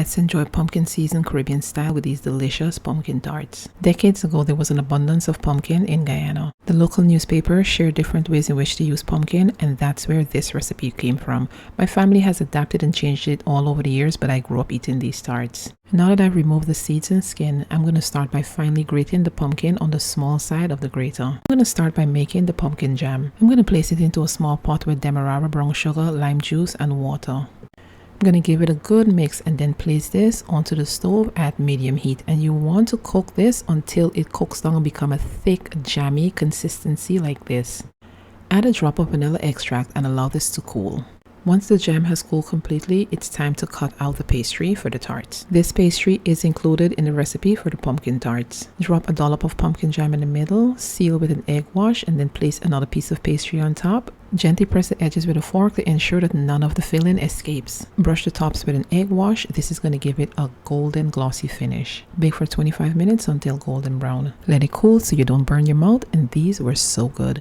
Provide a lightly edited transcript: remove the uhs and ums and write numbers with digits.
Let's enjoy pumpkin season Caribbean style with these delicious pumpkin tarts. Decades ago, there was an abundance of pumpkin in Guyana. The local newspapers shared different ways in which to use pumpkin, and that's where this recipe came from. My family has adapted and changed it all over the years, but I grew up eating these tarts. Now that I've removed the seeds and skin, I'm going to start by finely grating the pumpkin on the small side of the grater. I'm going to start by making the pumpkin jam. I'm going to place it into a small pot with demerara brown sugar, lime juice, and water. I'm going to give it a good mix and then place this onto the stove at medium heat, and you want to cook this until it cooks down and become a thick jammy consistency like this. Add a drop of vanilla extract and allow this to cool. Once the jam has cooled completely, it's time to cut out the pastry for the tarts. This pastry is included in the recipe for the pumpkin tarts. Drop a dollop of pumpkin jam in the middle, seal with an egg wash, and then place another piece of pastry on top. Gently press the edges with a fork to ensure that none of the filling escapes. Brush the tops with an egg wash. This is going to give it a golden glossy finish. Bake for 25 minutes until golden brown. Let it cool so you don't burn your mouth, and these were so good.